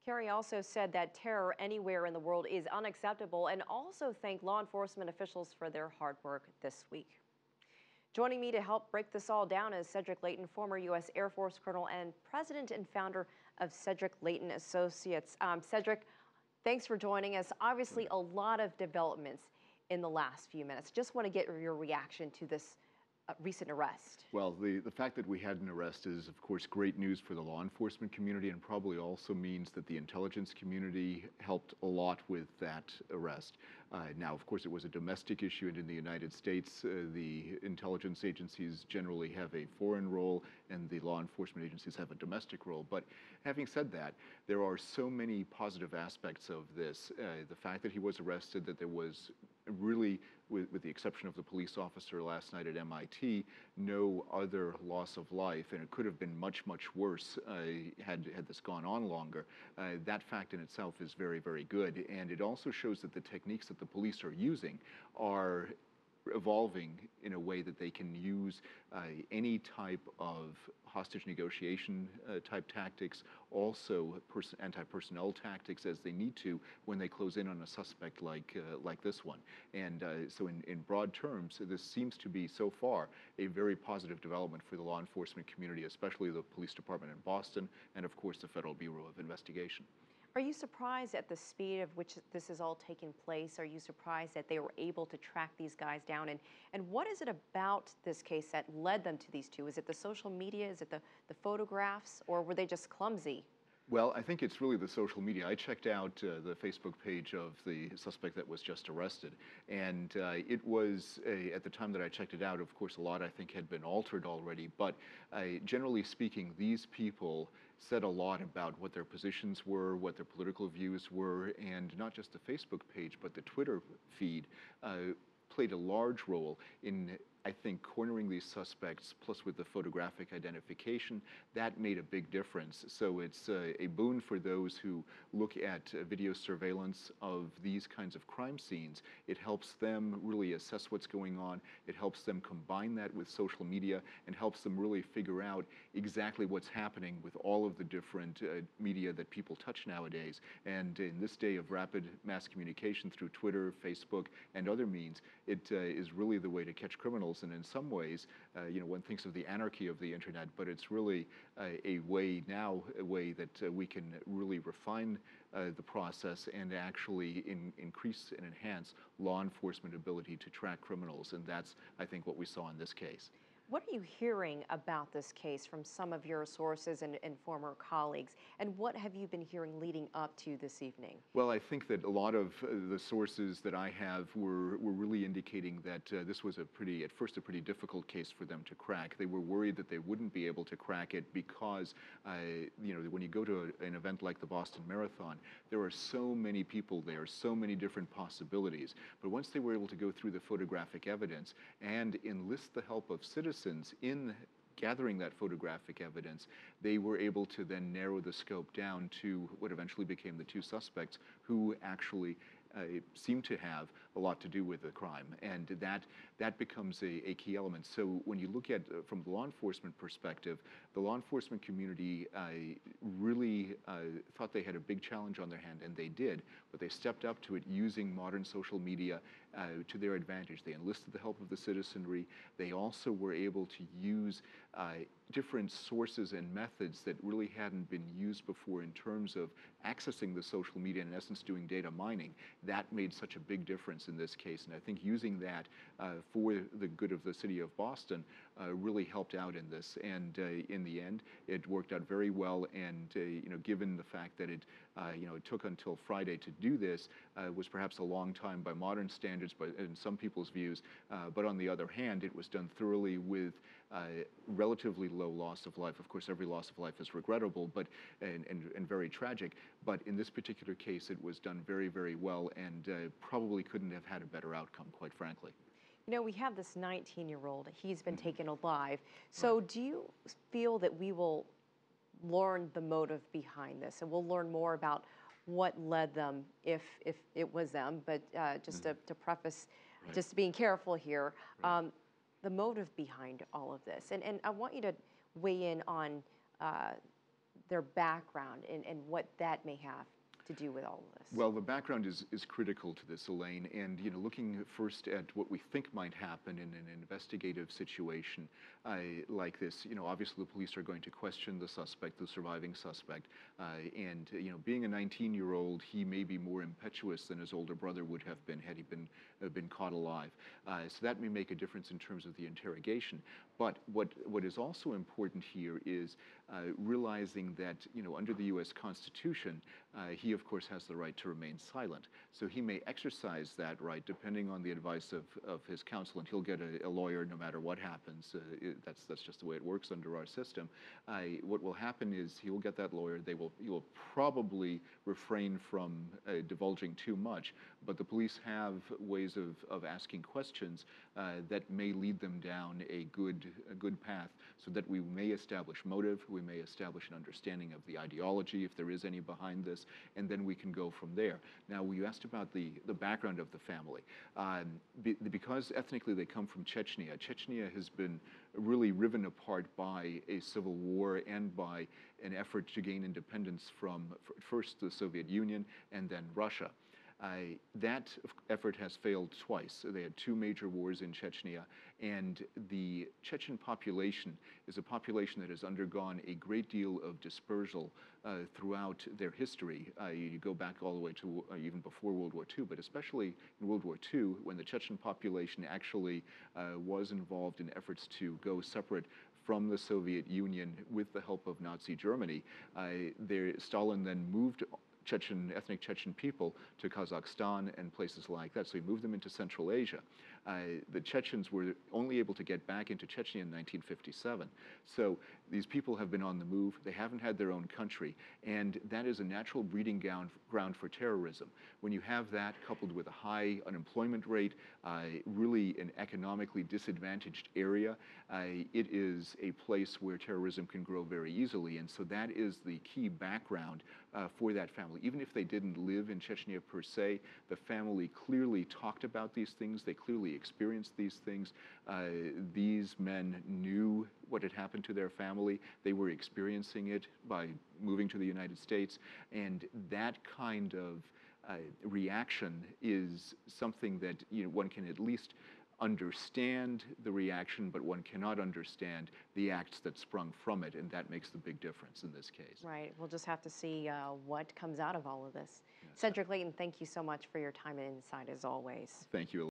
Kerry also said that terror anywhere in the world is unacceptable and also thanked law enforcement officials for their hard work this week. Joining me to help break this all down is Cedric Leighton, former U.S. Air Force colonel and president and founder of Cedric Leighton Associates. Cedric, thanks for joining us. Obviously, a lot of developments in the last few minutes. Just want to get your reaction to this recent arrest. Well, the fact that we had an arrest is, of course, great news for the law enforcement community, and probably also means that the intelligence community helped a lot with that arrest. Now, of course, it was a domestic issue, and in the United States, the intelligence agencies generally have a foreign role, and the law enforcement agencies have a domestic role. But having said that, there are so many positive aspects of this. The fact that he was arrested, that there was really, with the exception of the police officer last night at MIT, no other loss of life, and it could have been much, much worse had this gone on longer. That fact in itself is very, very good, and it also shows that the techniques that the police are using are evolving in a way that they can use any type of hostage negotiation type tactics, also anti-personnel tactics as they need to when they close in on a suspect like this one. And so in broad terms, this seems to be so far a very positive development for the law enforcement community, especially the police department in Boston and of course the Federal Bureau of Investigation. Are you surprised at the speed of which this is all taking place? Are you surprised that they were able to track these guys down? And what is it about this case that led them to these two? Is it the social media? Is it the photographs? Or were they just clumsy? Well, I think it's really the social media. I checked out the Facebook page of the suspect that was just arrested, and it was, at the time that I checked it out, of course, a lot I think had been altered already, but generally speaking, these people said a lot about what their positions were, what their political views were, and not just the Facebook page, but the Twitter feed played a large role in, I think, cornering these suspects, plus with the photographic identification, that made a big difference. So it's a boon for those who look at video surveillance of these kinds of crime scenes. It helps them really assess what's going on. It helps them combine that with social media and helps them really figure out exactly what's happening with all of the different media that people touch nowadays. And in this day of rapid mass communication through Twitter, Facebook, and other means, it is really the way to catch criminals. And in some ways, one thinks of the anarchy of the internet, but it's really a way that we can really refine the process and actually increase and enhance law enforcement ability to track criminals. And that's, I think, what we saw in this case. What are you hearing about this case from some of your sources and former colleagues? And what have you been hearing leading up to this evening? Well, I think that a lot of the sources that I have were really indicating that this was at first a pretty difficult case for them to crack. They were worried that they wouldn't be able to crack it because, when you go to an event like the Boston Marathon, there are so many people there, so many different possibilities. But once they were able to go through the photographic evidence and enlist the help of citizens in gathering that photographic evidence, they were able to then narrow the scope down to what eventually became the two suspects who actually seem to have a lot to do with the crime, and that becomes a key element. So when you look at from the law enforcement perspective, the law enforcement community really thought they had a big challenge on their hand, and they did, but they stepped up to it using modern social media to their advantage. They enlisted the help of the citizenry. They also were able to use different sources and methods that really hadn't been used before in terms of accessing the social media and in essence doing data mining. That made such a big difference in this case, and I think using that for the good of the city of Boston really helped out in this. And in the end, it worked out very well. And given the fact that it took until Friday to do this, was perhaps a long time by modern standards, but in some people's views. But on the other hand, it was done thoroughly with relatively low loss of life. Of course, every loss of life is regrettable, but and very tragic. But in this particular case, it was done very, very well, and probably couldn't have had a better outcome, quite frankly. You know, we have this 19-year-old. He's been taken alive. So do you feel that we will learn the motive behind this, and we'll learn more about what led them, if it was them? But just to preface, just being careful here, the motive behind all of this. And I want you to weigh in on their background and what that may have to do with all of this? Well, the background is critical to this, Elaine, and looking first at what we think might happen in an investigative situation like this. Obviously the police are going to question the suspect, the surviving suspect, and being a 19-year-old, he may be more impetuous than his older brother would have been had he been caught alive. So that may make a difference in terms of the interrogation. But what is also important here is realizing that under the U.S. Constitution, he of course has the right to remain silent. So he may exercise that right depending on the advice of his counsel, and he'll get a lawyer no matter what happens. That's just the way it works under our system. What will happen is he will get that lawyer. He will probably refrain from divulging too much, but the police have ways of asking questions that may lead them down a good path, so that we may establish motive, we may establish an understanding of the ideology, if there is any behind this, and then we can go from there. Now, you asked about the background of the family. Because ethnically they come from Chechnya, Chechnya has been really riven apart by a civil war and by an effort to gain independence from first the Soviet Union and then Russia. That effort has failed twice. They had two major wars in Chechnya, and the Chechen population is a population that has undergone a great deal of dispersal throughout their history. You go back all the way to even before World War II, but especially in World War II, when the Chechen population actually was involved in efforts to go separate from the Soviet Union with the help of Nazi Germany. Stalin then moved ethnic Chechen people to Kazakhstan and places like that. So he moved them into Central Asia. The Chechens were only able to get back into Chechnya in 1957. So these people have been on the move. They haven't had their own country. And that is a natural breeding ground for terrorism. When you have that coupled with a high unemployment rate, really an economically disadvantaged area, it is a place where terrorism can grow very easily. And so that is the key background for that family. Even if they didn't live in Chechnya per se, the family clearly talked about these things. They clearly experienced these things. These men knew what had happened to their family. They were experiencing it by moving to the United States. And that kind of reaction is something that one can at least understand the reaction, but one cannot understand the acts that sprung from it, and that makes the big difference in this case. Right. We'll just have to see what comes out of all of this. Yes. Cedric Leighton, thank you so much for your time and insight as always. Thank you.